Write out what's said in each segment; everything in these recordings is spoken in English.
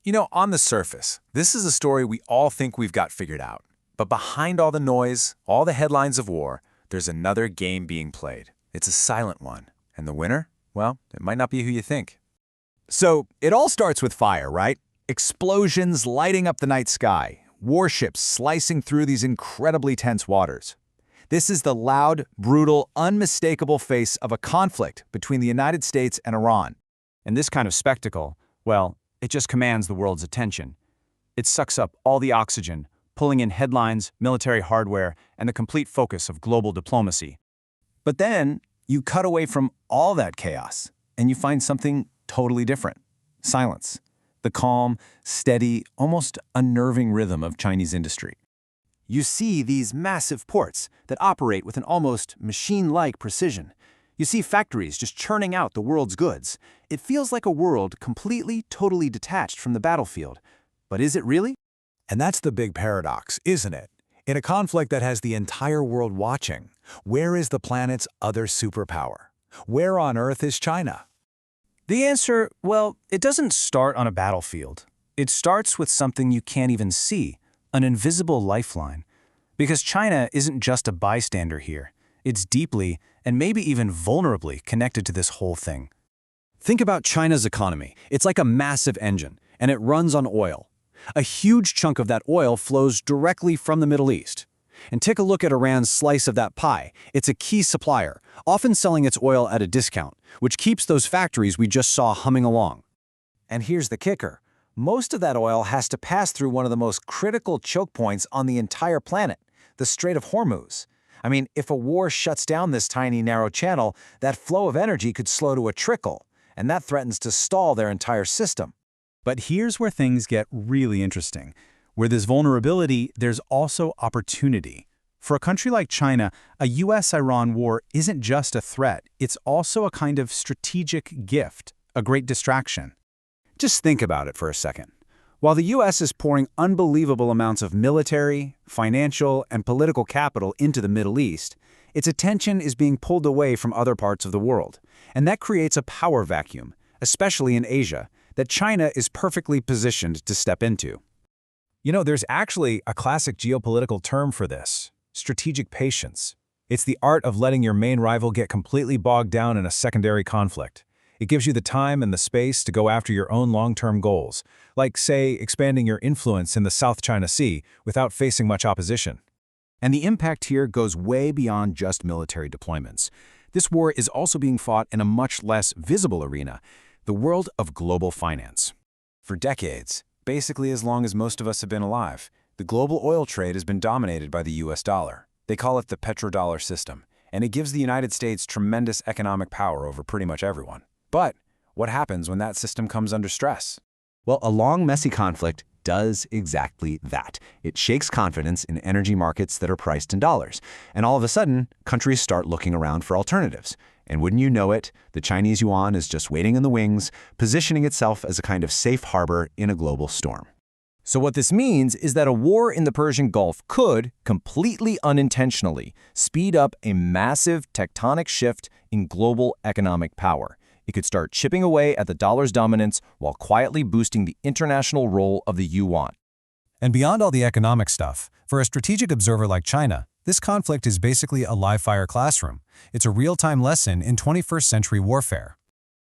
On the surface, this is a story we all think we've got figured out. But behind all the noise, all the headlines of war, there's another game being played. It's a silent one. And the winner? Well, it might not be who you think. So, it all starts with fire, right? Explosions lighting up the night sky, warships slicing through these incredibly tense waters. This is the loud, brutal, unmistakable face of a conflict between the United States and Iran. And this kind of spectacle, well, it just commands the world's attention. It sucks up all the oxygen, pulling in headlines, military hardware, and the complete focus of global diplomacy. But then, you cut away from all that chaos, and you find something totally different. Silence. The calm, steady, almost unnerving rhythm of Chinese industry. You see these massive ports that operate with an almost machine-like precision. You see factories just churning out the world's goods. It feels like a world completely, totally detached from the battlefield. But is it really? And that's the big paradox, isn't it? In a conflict that has the entire world watching, where is the planet's other superpower? Where on Earth is China? The answer, well, it doesn't start on a battlefield. It starts with something you can't even see, an invisible lifeline. Because China isn't just a bystander here. It's deeply, and maybe even vulnerably, connected to this whole thing. Think about China's economy. It's like a massive engine, and it runs on oil. A huge chunk of that oil flows directly from the Middle East. And take a look at Iran's slice of that pie. It's a key supplier, often selling its oil at a discount, which keeps those factories we just saw humming along. And here's the kicker. Most of that oil has to pass through one of the most critical choke points on the entire planet, the Strait of Hormuz. I mean, if a war shuts down this tiny, narrow channel, that flow of energy could slow to a trickle, and that threatens to stall their entire system. But here's where things get really interesting. Where there's vulnerability, there's also opportunity. For a country like China, a US-Iran war isn't just a threat, it's also a kind of strategic gift, a great distraction. Just think about it for a second. While the US is pouring unbelievable amounts of military, financial, and political capital into the Middle East, its attention is being pulled away from other parts of the world. And that creates a power vacuum, especially in Asia, that China is perfectly positioned to step into. There's actually a classic geopolitical term for this: strategic patience. It's the art of letting your main rival get completely bogged down in a secondary conflict. It gives you the time and the space to go after your own long-term goals, like, say, expanding your influence in the South China Sea without facing much opposition. And the impact here goes way beyond just military deployments. This war is also being fought in a much less visible arena, the world of global finance. For decades, basically as long as most of us have been alive, the global oil trade has been dominated by the US dollar. They call it the petrodollar system, and it gives the United States tremendous economic power over pretty much everyone. But what happens when that system comes under stress? Well, a long, messy conflict does exactly that. It shakes confidence in energy markets that are priced in dollars. And all of a sudden, countries start looking around for alternatives. And wouldn't you know it, the Chinese yuan is just waiting in the wings, positioning itself as a kind of safe harbor in a global storm. So what this means is that a war in the Persian Gulf could, completely unintentionally, speed up a massive tectonic shift in global economic power. It could start chipping away at the dollar's dominance while quietly boosting the international role of the yuan. And beyond all the economic stuff, for a strategic observer like China, this conflict is basically a live-fire classroom. It's a real-time lesson in 21st century warfare.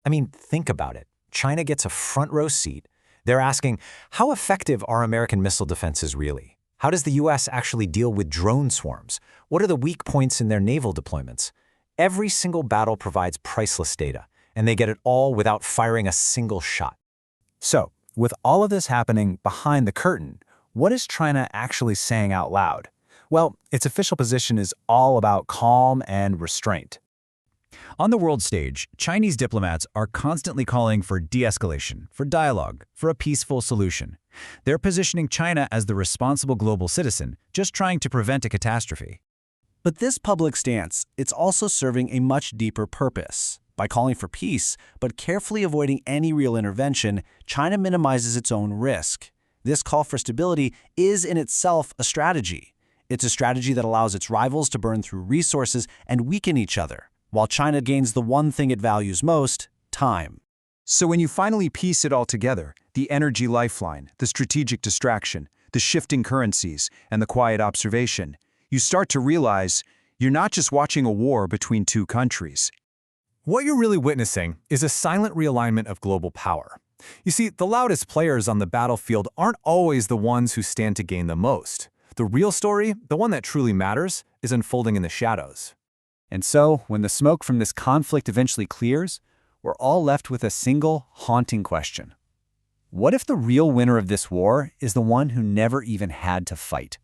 I mean, think about it. China gets a front-row seat. They're asking, how effective are American missile defenses really? How does the US actually deal with drone swarms? What are the weak points in their naval deployments? Every single battle provides priceless data, and they get it all without firing a single shot. So, with all of this happening behind the curtain, what is China actually saying out loud? Well, its official position is all about calm and restraint. On the world stage, Chinese diplomats are constantly calling for de-escalation, for dialogue, for a peaceful solution. They're positioning China as the responsible global citizen, just trying to prevent a catastrophe. But this public stance, it's also serving a much deeper purpose. By calling for peace, but carefully avoiding any real intervention, China minimizes its own risk. This call for stability is in itself a strategy. It's a strategy that allows its rivals to burn through resources and weaken each other, while China gains the one thing it values most, time. So when you finally piece it all together, The energy lifeline, the strategic distraction, the shifting currencies, and the quiet observation. You start to realize you're not just watching a war between two countries. What you're really witnessing is a silent realignment of global power. You see, the loudest players on the battlefield aren't always the ones who stand to gain the most. The real story, the one that truly matters, is unfolding in the shadows. And so, when the smoke from this conflict eventually clears, we're all left with a single, haunting question. What if the real winner of this war is the one who never even had to fight?